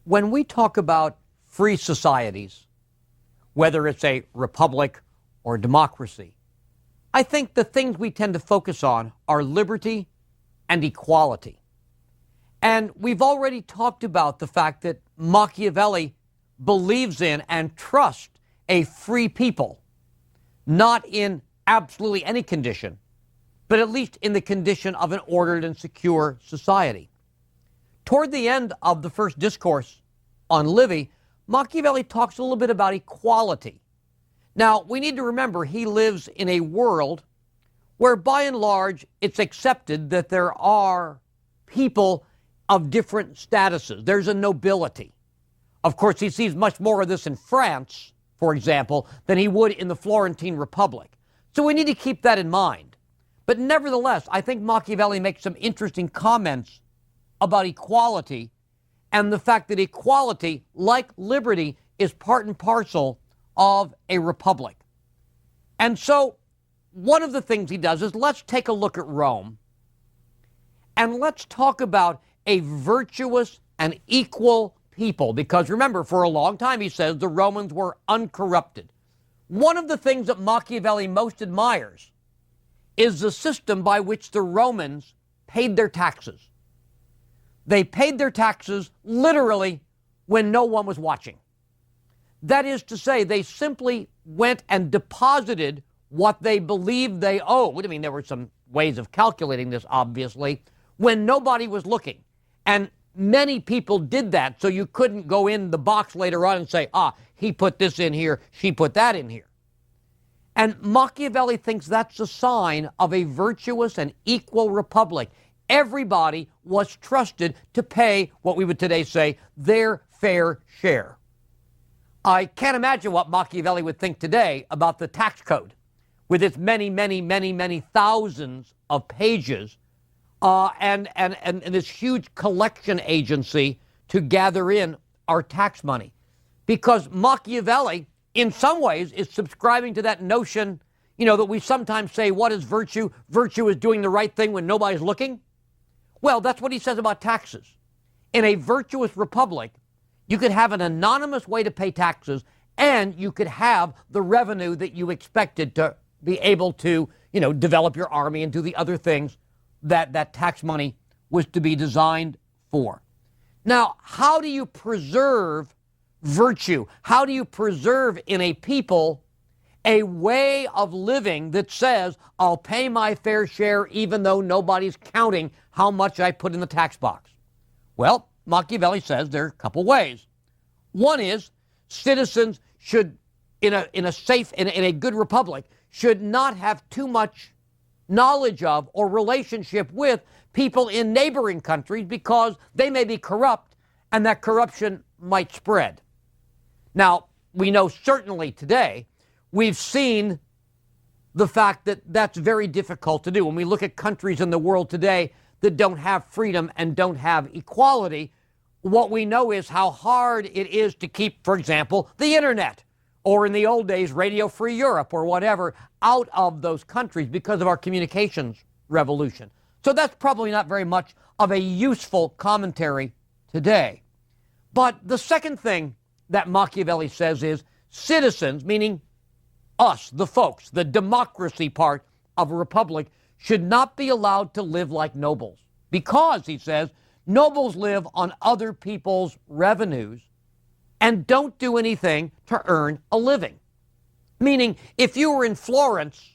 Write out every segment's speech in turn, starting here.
When we talk about free societies, whether it's a republic or democracy, I think the things we tend to focus on are liberty and equality. And we've already talked about the fact that Machiavelli believes in and trusts a free people, not in absolutely any condition, but at least in the condition of an ordered and secure society. Toward the end of the first discourse on Livy, Machiavelli talks a little bit about equality. Now, we need to remember he lives in a world where, by and large, it's accepted that there are people of different statuses. There's a nobility. Of course, he sees much more of this in France, for example, than he would in the Florentine Republic. So we need to keep that in mind. But nevertheless, I think Machiavelli makes some interesting comments about equality and the fact that equality, like liberty, is part and parcel of a republic. And so one of the things he does is let's take a look at Rome and let's talk about a virtuous and equal people. Because remember, for a long time, he says, the Romans were uncorrupted. One of the things that Machiavelli most admires is the system by which the Romans paid their taxes. They paid their taxes literally when no one was watching. That is to say, they simply went and deposited what they believed they owed. I mean, there were some ways of calculating this, obviously, when nobody was looking. And many people did that, so you couldn't go in the box later on and say, he put this in here, she put that in here. And Machiavelli thinks that's a sign of a virtuous and equal republic. Everybody was trusted to pay what we would today say their fair share. I can't imagine what Machiavelli would think today about the tax code with its many, many, many, many thousands of pages and this huge collection agency to gather in our tax money. Because Machiavelli, in some ways, is subscribing to that notion, that we sometimes say, what is virtue? Virtue is doing the right thing when nobody's looking. Well, that's what he says about taxes. In a virtuous republic, you could have an anonymous way to pay taxes, and you could have the revenue that you expected to be able to, develop your army and do the other things that tax money was to be designed for. Now, how do you preserve virtue? How do you preserve in a people a way of living that says, I'll pay my fair share even though nobody's counting how much I put in the tax box? Well, Machiavelli says there are a couple ways. One is citizens should, in a good republic, should not have too much knowledge of or relationship with people in neighboring countries because they may be corrupt and that corruption might spread. Now, we know certainly today, we've seen the fact that that's very difficult to do. When we look at countries in the world today that don't have freedom and don't have equality, what we know is how hard it is to keep, for example, the internet, or in the old days, Radio Free Europe or whatever, out of those countries because of our communications revolution. So that's probably not very much of a useful commentary today. But the second thing that Machiavelli says is citizens, meaning us, the folks, the democracy part of a republic, should not be allowed to live like nobles. Because, he says, nobles live on other people's revenues and don't do anything to earn a living. Meaning, if you were in Florence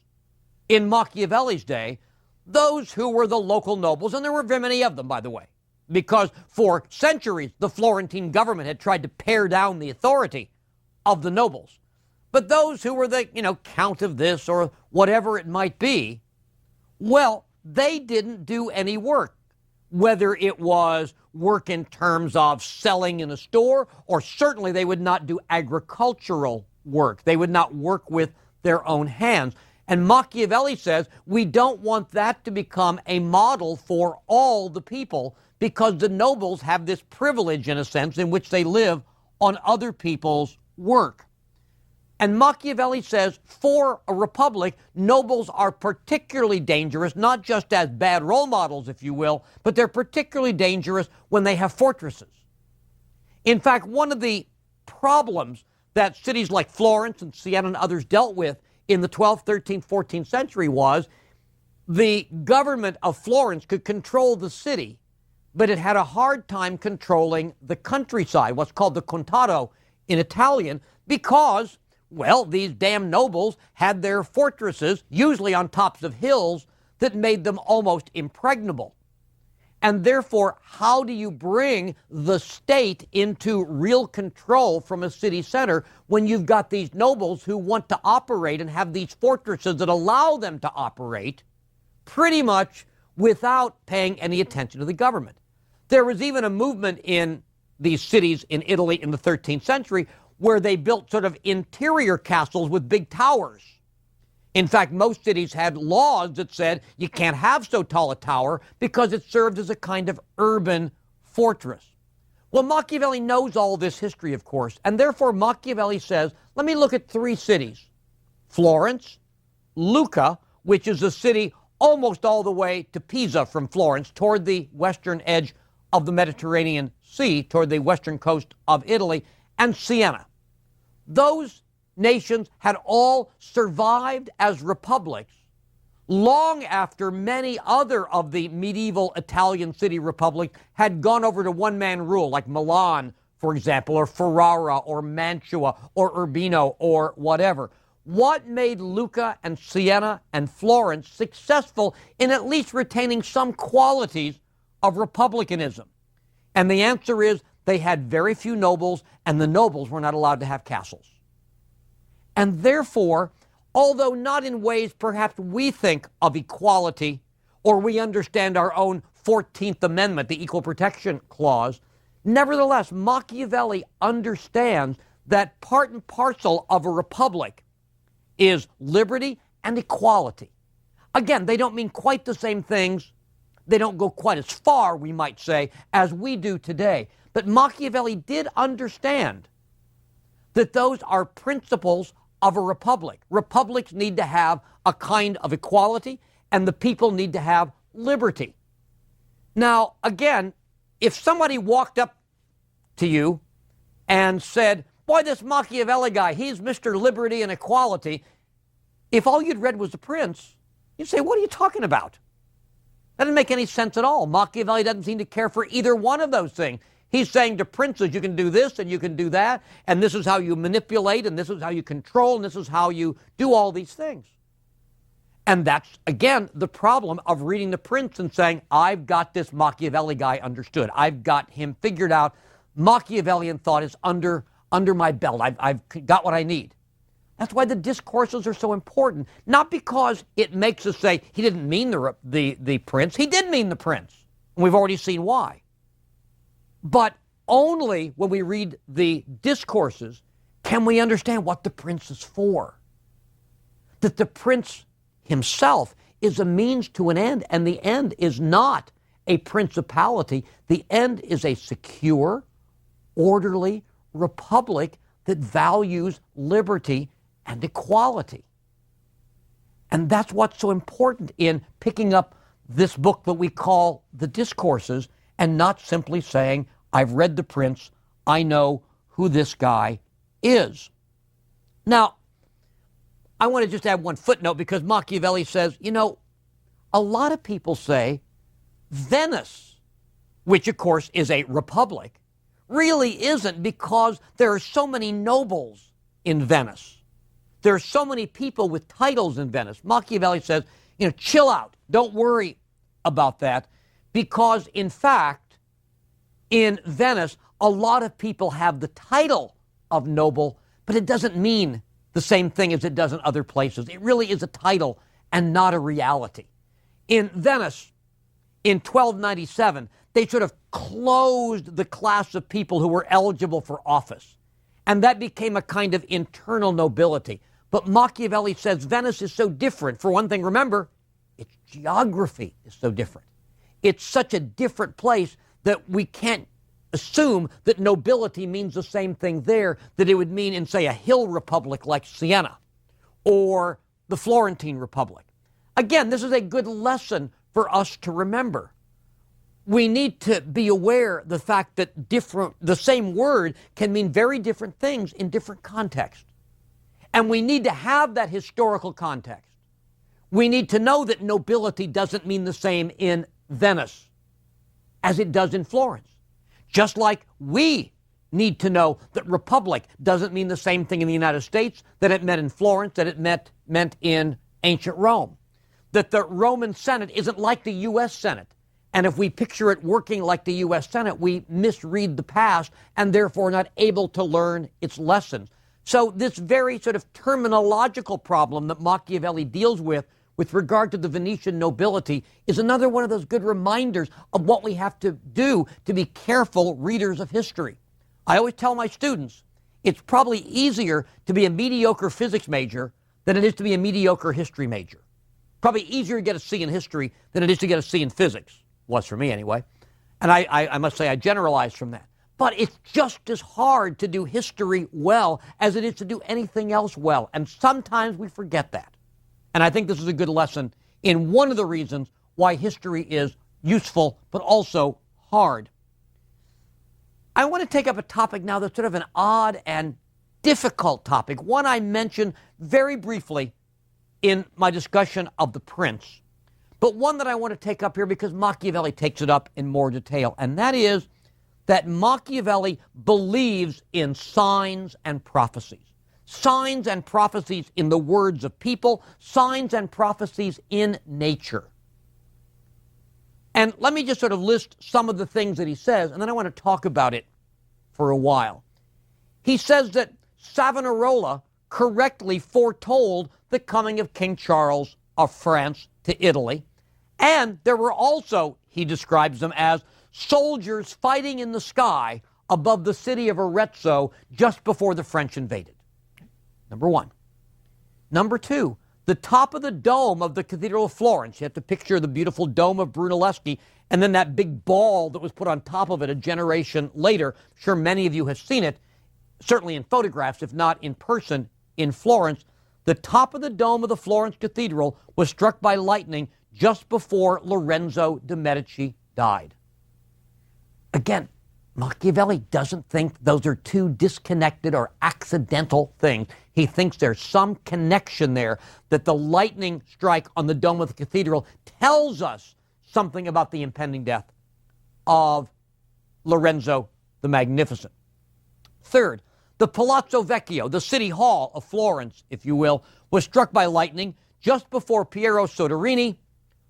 in Machiavelli's day, those who were the local nobles, and there were very many of them, by the way, because for centuries the Florentine government had tried to pare down the authority of the nobles. But those who were the, count of this or whatever it might be, well, they didn't do any work. Whether it was work in terms of selling in a store, or certainly they would not do agricultural work. They would not work with their own hands. And Machiavelli says we don't want that to become a model for all the people because the nobles have this privilege, in a sense, in which they live on other people's work. And Machiavelli says for a republic, nobles are particularly dangerous, not just as bad role models, if you will, but they're particularly dangerous when they have fortresses. In fact, one of the problems that cities like Florence and Siena and others dealt with in the 12th, 13th, 14th century was the government of Florence could control the city, but it had a hard time controlling the countryside, what's called the contado in Italian, because, well, these damn nobles had their fortresses, usually on tops of hills, that made them almost impregnable. And therefore, how do you bring the state into real control from a city center when you've got these nobles who want to operate and have these fortresses that allow them to operate pretty much without paying any attention to the government? There was even a movement in these cities in Italy in the 13th century where they built sort of interior castles with big towers. In fact, most cities had laws that said you can't have so tall a tower because it served as a kind of urban fortress. Well, Machiavelli knows all this history, of course, and therefore Machiavelli says, let me look at three cities. Florence, Lucca, which is a city almost all the way to Pisa from Florence, toward the western edge of the Mediterranean Sea, toward the western coast of Italy, and Siena. Those nations had all survived as republics long after many other of the medieval Italian city republics had gone over to one-man rule, like Milan, for example, or Ferrara, or Mantua, or Urbino, or whatever. What made Lucca and Siena and Florence successful in at least retaining some qualities of republicanism? And the answer is they had very few nobles, and the nobles were not allowed to have castles. And therefore, although not in ways perhaps we think of equality or we understand our own 14th Amendment, the Equal Protection Clause, nevertheless, Machiavelli understands that part and parcel of a republic is liberty and equality. Again, they don't mean quite the same things. They don't go quite as far, we might say, as we do today. But Machiavelli did understand that those are principles of a republic. Republics need to have a kind of equality, and the people need to have liberty. Now, again, if somebody walked up to you and said, boy, this Machiavelli guy, he's Mr. Liberty and Equality, if all you'd read was The Prince, you'd say, what are you talking about? That doesn't make any sense at all. Machiavelli doesn't seem to care for either one of those things. He's saying to princes, you can do this and you can do that, and this is how you manipulate, and this is how you control, and this is how you do all these things. And that's, again, the problem of reading The Prince and saying, I've got this Machiavelli guy understood. I've got him figured out. Machiavellian thought is under my belt. I've got what I need. That's why the discourses are so important. Not because it makes us say, he didn't mean the prince. He did mean the prince. And we've already seen why. But only when we read the discourses can we understand what the prince is for. That the prince himself is a means to an end, and the end is not a principality. The end is a secure, orderly republic that values liberty and equality. And that's what's so important in picking up this book that we call the Discourses, and not simply saying, I've read The Prince, I know who this guy is. Now, I want to just add one footnote, because Machiavelli says, a lot of people say Venice, which of course is a republic, really isn't, because there are so many nobles in Venice. There are so many people with titles in Venice. Machiavelli says, chill out. Don't worry about that, because in fact, in Venice, a lot of people have the title of noble, but it doesn't mean the same thing as it does in other places. It really is a title and not a reality. In Venice, in 1297, they sort of closed the class of people who were eligible for office, and that became a kind of internal nobility. But Machiavelli says Venice is so different. For one thing, remember, its geography is so different. It's such a different place that we can't assume that nobility means the same thing there that it would mean in, say, a hill republic like Siena or the Florentine Republic. Again, this is a good lesson for us to remember. we need to be aware of the fact that the same word can mean very different things in different contexts. And we need to have that historical context. We need to know that nobility doesn't mean the same in Venice as it does in Florence. Just like we need to know that republic doesn't mean the same thing in the United States that it meant in Florence, that it meant in ancient Rome. That the Roman Senate isn't like the U.S. Senate. And if we picture it working like the U.S. Senate, we misread the past and therefore not able to learn its lessons. So this very sort of terminological problem that Machiavelli deals with regard to the Venetian nobility is another one of those good reminders of what we have to do to be careful readers of history. I always tell my students, it's probably easier to be a mediocre physics major than it is to be a mediocre history major. Probably easier to get a C in history than it is to get a C in physics. Was for me anyway. And I must say I generalize from that. But it's just as hard to do history well as it is to do anything else well. And sometimes we forget that. And I think this is a good lesson in one of the reasons why history is useful but also hard. I want to take up a topic now that's sort of an odd and difficult topic, one I mentioned very briefly in my discussion of The Prince, but one that I want to take up here because Machiavelli takes it up in more detail, and that is that Machiavelli believes in signs and prophecies. Signs and prophecies in the words of people, signs and prophecies in nature. And let me just sort of list some of the things that he says, and then I want to talk about it for a while. He says that Savonarola correctly foretold the coming of King Charles of France to Italy, and there were also, he describes them as, soldiers fighting in the sky above the city of Arezzo just before the French invaded. Number one. Number two, the top of the dome of the Cathedral of Florence. You have to picture the beautiful dome of Brunelleschi and then that big ball that was put on top of it a generation later. I'm sure many of you have seen it, certainly in photographs, if not in person, in Florence. The top of the dome of the Florence Cathedral was struck by lightning just before Lorenzo de' Medici died. Again, Machiavelli doesn't think those are two disconnected or accidental things. He thinks there's some connection there, that the lightning strike on the dome of the cathedral tells us something about the impending death of Lorenzo the Magnificent. Third, the Palazzo Vecchio, the city hall of Florence, if you will, was struck by lightning just before Piero Soderini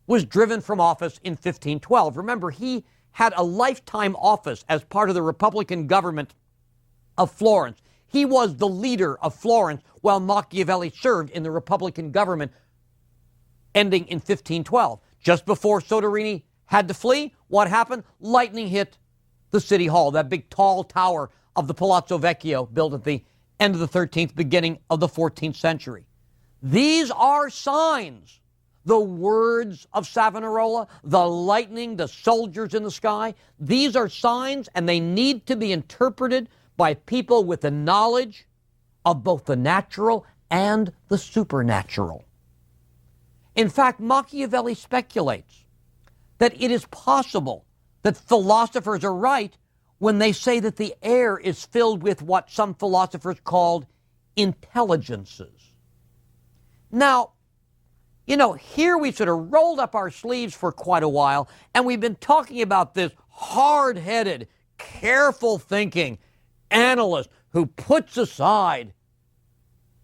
was driven from office in 1512. Remember, he had a lifetime office as part of the Republican government of Florence. He was the leader of Florence while Machiavelli served in the Republican government ending in 1512. Just before Soderini had to flee, what happened? Lightning hit the city hall, that big tall tower of the Palazzo Vecchio built at the end of the 13th, beginning of the 14th century. These are signs. The words of Savonarola, the lightning, the soldiers in the sky, these are signs, and they need to be interpreted by people with the knowledge of both the natural and the supernatural. In fact, Machiavelli speculates that it is possible that philosophers are right when they say that the air is filled with what some philosophers called intelligences. Now, you know, here we've sort of rolled up our sleeves for quite a while, and we've been talking about this hard-headed, careful thinking analyst who puts aside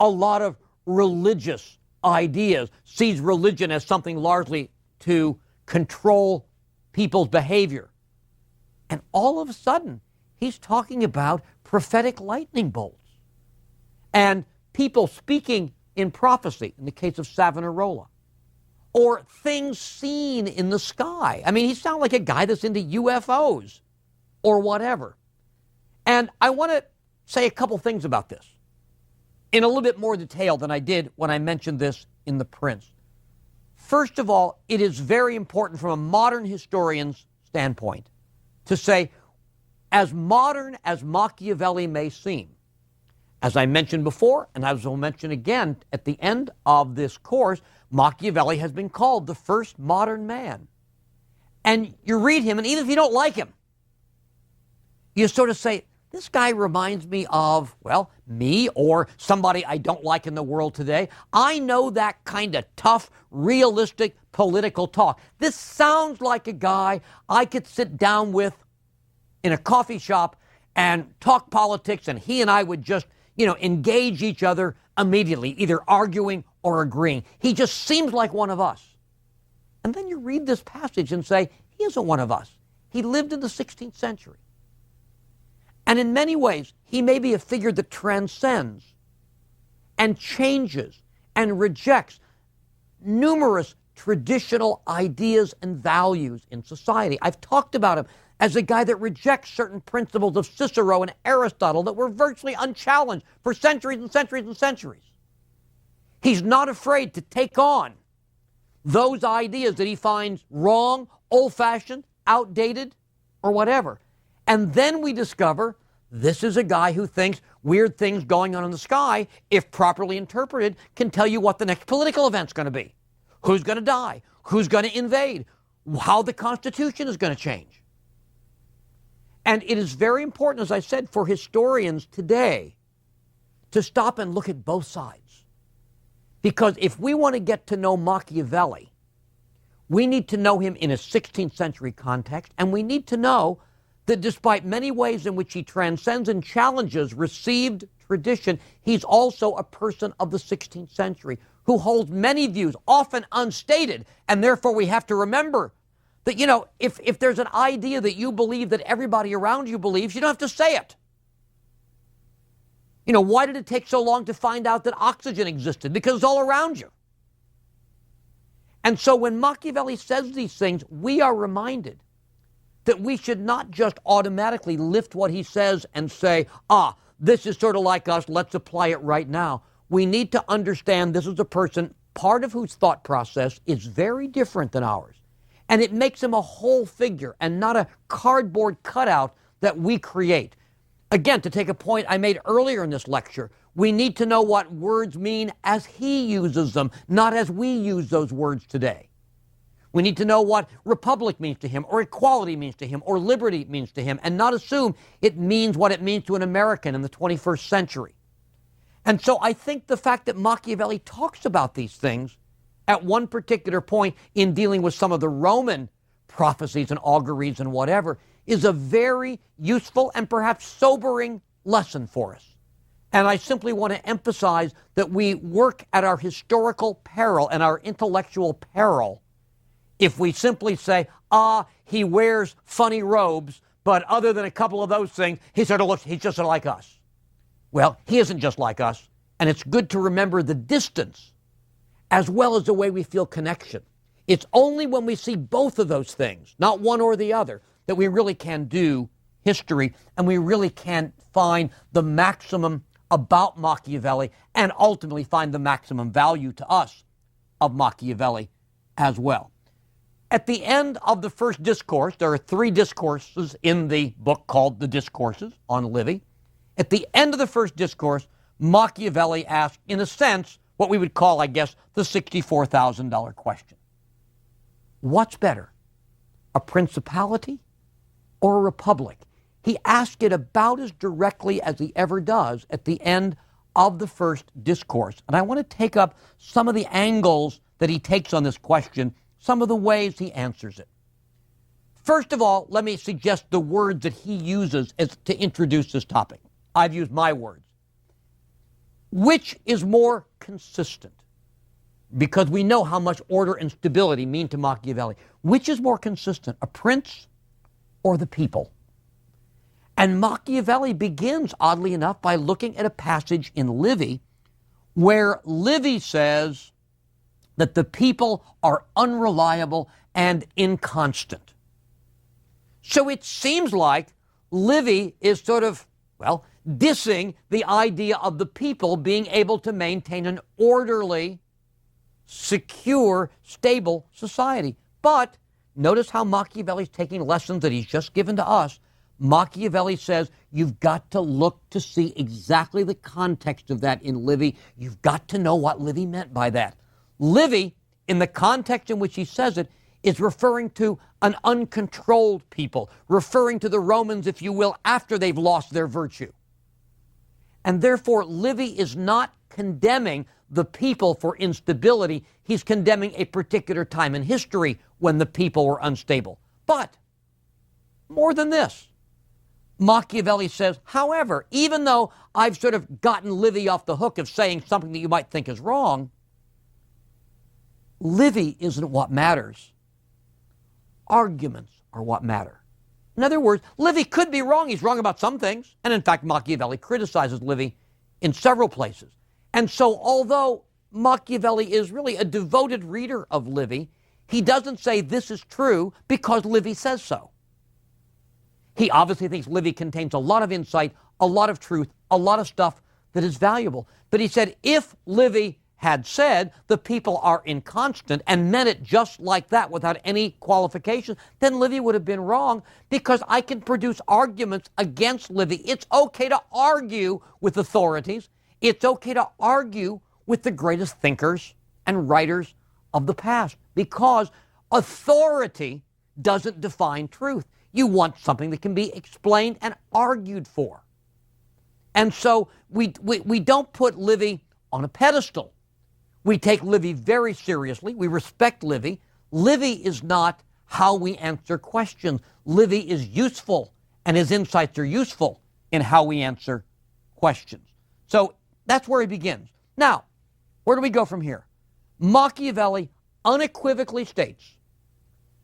a lot of religious ideas, sees religion as something largely to control people's behavior. And all of a sudden, he's talking about prophetic lightning bolts and people speaking in prophecy, in the case of Savonarola, or things seen in the sky. I mean, he sounds like a guy that's into UFOs or whatever. And I want to say a couple things about this in a little bit more detail than I did when I mentioned this in The Prince. First of all, it is very important from a modern historian's standpoint to say, as modern as Machiavelli may seem, as I mentioned before, and as I'll mention again at the end of this course, Machiavelli has been called the first modern man. And you read him, and even if you don't like him, you sort of say, this guy reminds me of, well, me or somebody I don't like in the world today. I know that kind of tough, realistic political talk. This sounds like a guy I could sit down with in a coffee shop and talk politics, and he and I would just, engage each other immediately, either arguing or agreeing. He just seems like one of us. And then you read this passage and say, he isn't one of us. He lived in the 16th century. And in many ways, he may be a figure that transcends and changes and rejects numerous traditional ideas and values in society. I've talked about him as a guy that rejects certain principles of Cicero and Aristotle that were virtually unchallenged for centuries and centuries and centuries. He's not afraid to take on those ideas that he finds wrong, old-fashioned, outdated, or whatever. And then we discover this is a guy who thinks weird things going on in the sky, if properly interpreted, can tell you what the next political event's going to be. Who's going to die? Who's going to invade? How the Constitution is going to change. And it is very important, as I said, for historians today to stop and look at both sides. Because if we want to get to know Machiavelli, we need to know him in a 16th century context, and we need to know that despite many ways in which he transcends and challenges received tradition, he's also a person of the 16th century who holds many views, often unstated, and therefore we have to remember that, if there's an idea that you believe that everybody around you believes, you don't have to say it. Why did it take so long to find out that oxygen existed? Because it's all around you. And so when Machiavelli says these things, we are reminded that we should not just automatically lift what he says and say, this is sort of like us, let's apply it right now. We need to understand this is a person, part of whose thought process is very different than ours. And it makes him a whole figure and not a cardboard cutout that we create. Again, to take a point I made earlier in this lecture, we need to know what words mean as he uses them, not as we use those words today. We need to know what republic means to him, or equality means to him, or liberty means to him, and not assume it means what it means to an American in the 21st century. And so I think the fact that Machiavelli talks about these things at one particular point in dealing with some of the Roman prophecies and auguries and whatever is a very useful and perhaps sobering lesson for us. And I simply want to emphasize that we work at our historical peril and our intellectual peril if we simply say, he wears funny robes, but other than a couple of those things, he's just like us. Well, he isn't just like us, and it's good to remember the distance as well as the way we feel connection. It's only when we see both of those things, not one or the other, that we really can do history, and we really can find the maximum about Machiavelli and ultimately find the maximum value to us of Machiavelli as well. At the end of the first discourse, there are 3 discourses in the book called the Discourses on Livy. At the end of the first discourse, Machiavelli asks, in a sense, what we would call, I guess, the $64,000 question. What's better, a principality or a republic? He asks it about as directly as he ever does at the end of the first discourse. And I want to take up some of the angles that he takes on this question, some of the ways he answers it. First of all, let me suggest the words that he uses to introduce this topic. I've used my words. Which is more consistent? Because we know how much order and stability mean to Machiavelli. Which is more consistent, a prince or the people? And Machiavelli begins, oddly enough, by looking at a passage in Livy where Livy says that the people are unreliable and inconstant. So it seems like Livy is sort of, dissing the idea of the people being able to maintain an orderly, secure, stable society. But notice how Machiavelli's taking lessons that he's just given to us. Machiavelli says you've got to look to see exactly the context of that in Livy. You've got to know what Livy meant by that. Livy, in the context in which he says it, is referring to an uncontrolled people, referring to the Romans, if you will, after they've lost their virtue. And therefore, Livy is not condemning the people for instability. He's condemning a particular time in history when the people were unstable. But more than this, Machiavelli says, however, even though I've sort of gotten Livy off the hook of saying something that you might think is wrong, Livy isn't what matters. Arguments are what matter. In other words, Livy could be wrong. He's wrong about some things. And in fact, Machiavelli criticizes Livy in several places. And so although Machiavelli is really a devoted reader of Livy, he doesn't say this is true because Livy says so. He obviously thinks Livy contains a lot of insight, a lot of truth, a lot of stuff that is valuable. But he said if Livy had said the people are inconstant and meant it just like that without any qualification, then Livy would have been wrong because I can produce arguments against Livy. It's okay to argue with authorities. It's okay to argue with the greatest thinkers and writers of the past because authority doesn't define truth. You want something that can be explained and argued for. And so we don't put Livy on a pedestal. We take Livy very seriously. We respect Livy. Livy is not how we answer questions. Livy is useful, and his insights are useful in how we answer questions. So that's where he begins. Now, where do we go from here? Machiavelli unequivocally states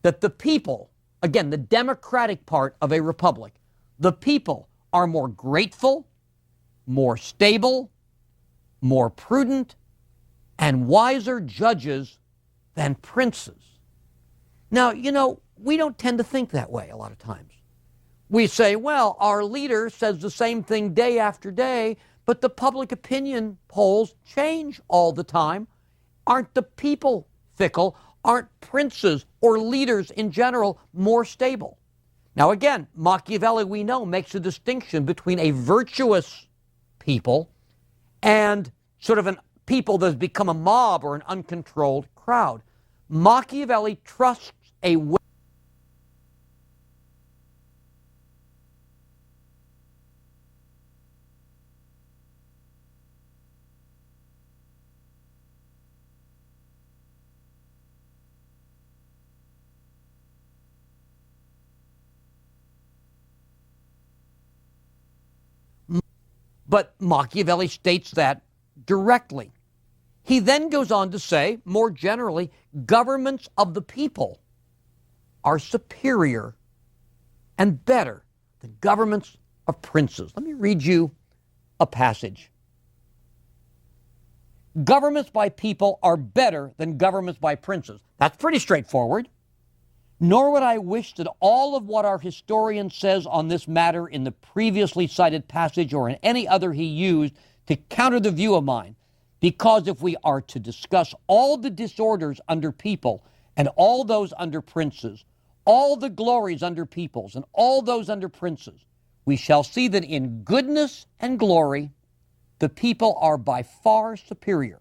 that the people, again, the democratic part of a republic, the people are more grateful, more stable, more prudent, and wiser judges than princes. Now, we don't tend to think that way a lot of times. We say, well, our leader says the same thing day after day, but the public opinion polls change all the time. Aren't the people fickle? Aren't princes or leaders in general more stable? Now, again, Machiavelli, we know, makes a distinction between a virtuous people and sort of an people that has become a mob or an uncontrolled crowd. Machiavelli trusts a way. But Machiavelli states that directly. He then goes on to say, more generally, governments of the people are superior and better than governments of princes. Let me read you a passage. Governments by people are better than governments by princes. That's pretty straightforward. Nor would I wish that all of what our historian says on this matter in the previously cited passage or in any other he used to counter the view of mine, because if we are to discuss all the disorders under people and all those under princes, all the glories under peoples and all those under princes, we shall see that in goodness and glory the people are by far superior.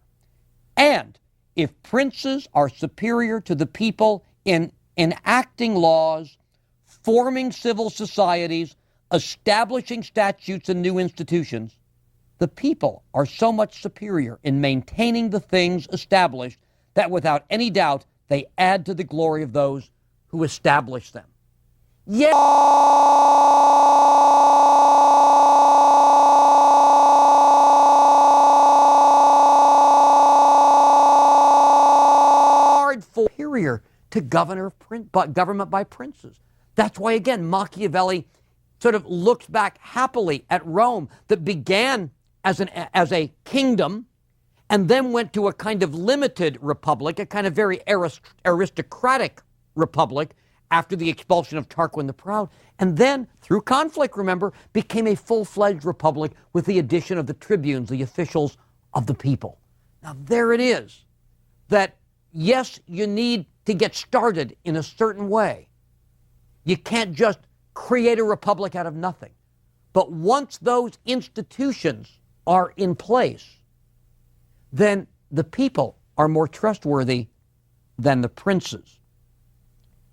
And if princes are superior to the people in enacting laws, forming civil societies, establishing statutes and new institutions, the people are so much superior in maintaining the things established that without any doubt they add to the glory of those who establish them. Yet superior to government by princes. That's why, again, Machiavelli sort of looks back happily at Rome that began as a kingdom and then went to a kind of limited republic, a kind of very aristocratic republic after the expulsion of Tarquin the Proud, and then, through conflict, remember, became a full-fledged republic with the addition of the tribunes, the officials of the people. Now, there it is, that yes, you need to get started in a certain way. You can't just create a republic out of nothing. But once those institutions are in place, then the people are more trustworthy than the princes.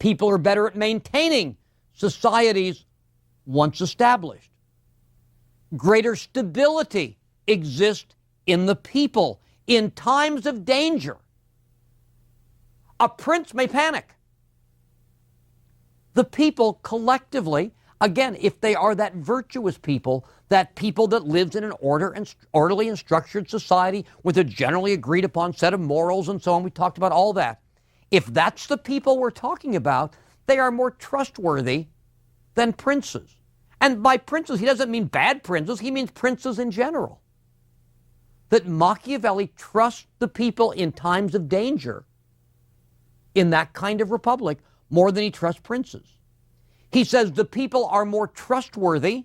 People are better at maintaining societies once established. Greater stability exists in the people in times of danger. A prince may panic. The people collectively, again, if they are that virtuous people that lives in an orderly and structured society with a generally agreed upon set of morals and so on, we talked about all that. If that's the people we're talking about, they are more trustworthy than princes. And by princes, he doesn't mean bad princes, he means princes in general. That Machiavelli trusts the people in times of danger in that kind of republic more than he trusts princes. He says the people are more trustworthy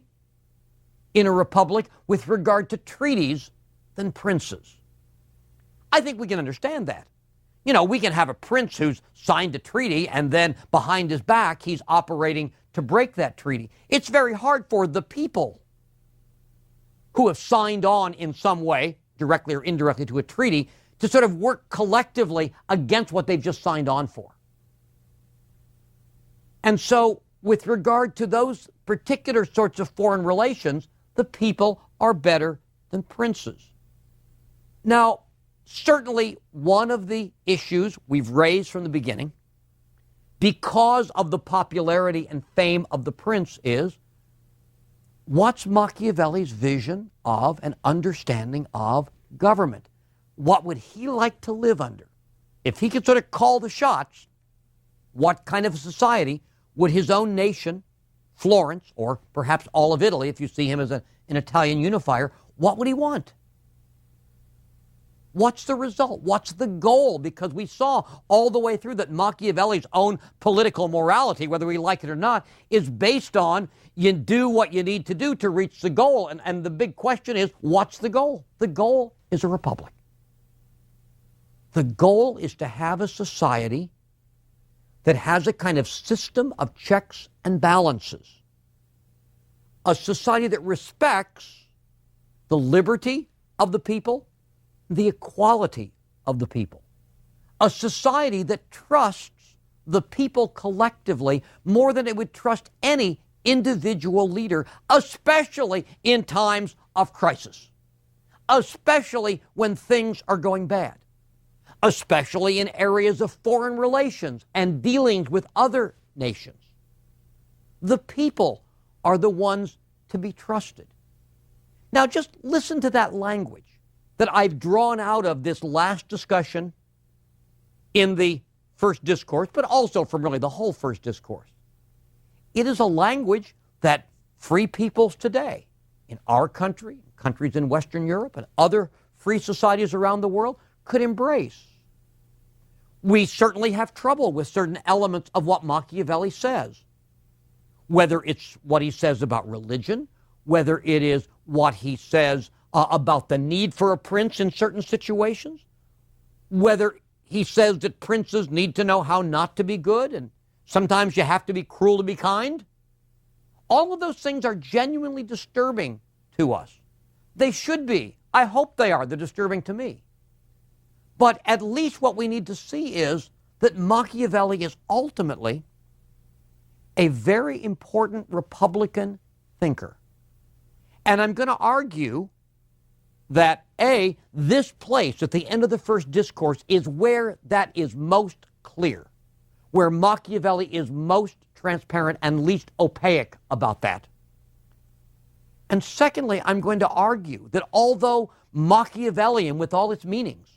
in a republic with regard to treaties than princes. I think we can understand that. You know, we can have a prince who's signed a treaty and then behind his back he's operating to break that treaty. It's very hard for the people who have signed on in some way, directly or indirectly, to a treaty to sort of work collectively against what they've just signed on for. And so, with regard to those particular sorts of foreign relations, the people are better than princes. Now, certainly one of the issues we've raised from the beginning, because of the popularity and fame of the prince, is what's Machiavelli's vision of and understanding of government? What would he like to live under? If he could sort of call the shots, what kind of a society would his own nation, Florence, or perhaps all of Italy, if you see him as an Italian unifier, what would he want? What's the result? What's the goal? Because we saw all the way through that Machiavelli's own political morality, whether we like it or not, is based on you do what you need to do to reach the goal. And the big question is, what's the goal? The goal is a republic. The goal is to have a society that has a kind of system of checks and balances. A society that respects the liberty of the people, the equality of the people. A society that trusts the people collectively more than it would trust any individual leader, especially in times of crisis, especially when things are going bad, especially in areas of foreign relations and dealings with other nations. The people are the ones to be trusted. Now just listen to that language that I've drawn out of this last discussion in the first discourse, but also from really the whole first discourse. It is a language that free peoples today, in our country, countries in Western Europe, and other free societies around the world, could embrace. We certainly have trouble with certain elements of what Machiavelli says, whether it's what he says about religion, whether it is what he says about the need for a prince in certain situations, whether he says that princes need to know how not to be good and sometimes you have to be cruel to be kind. All of those things are genuinely disturbing to us. They should be. I hope they are. They're disturbing to me. But at least what we need to see is that Machiavelli is ultimately a very important Republican thinker. And I'm going to argue that, A, this place at the end of the first discourse is where that is most clear, where Machiavelli is most transparent and least opaque about that. And secondly, I'm going to argue that although Machiavellian, with all its meanings,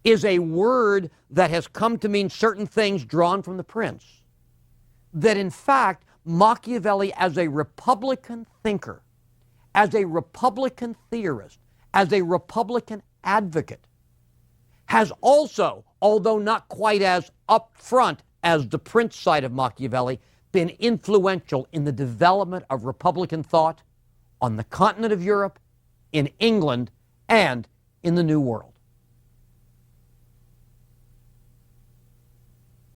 is a word that has come to mean certain things drawn from the Prince, that in fact, Machiavelli as a Republican thinker, as a Republican theorist, as a Republican advocate, has also, although not quite as upfront as the Prince side of Machiavelli, been influential in the development of Republican thought on the continent of Europe, in England, and in the New World.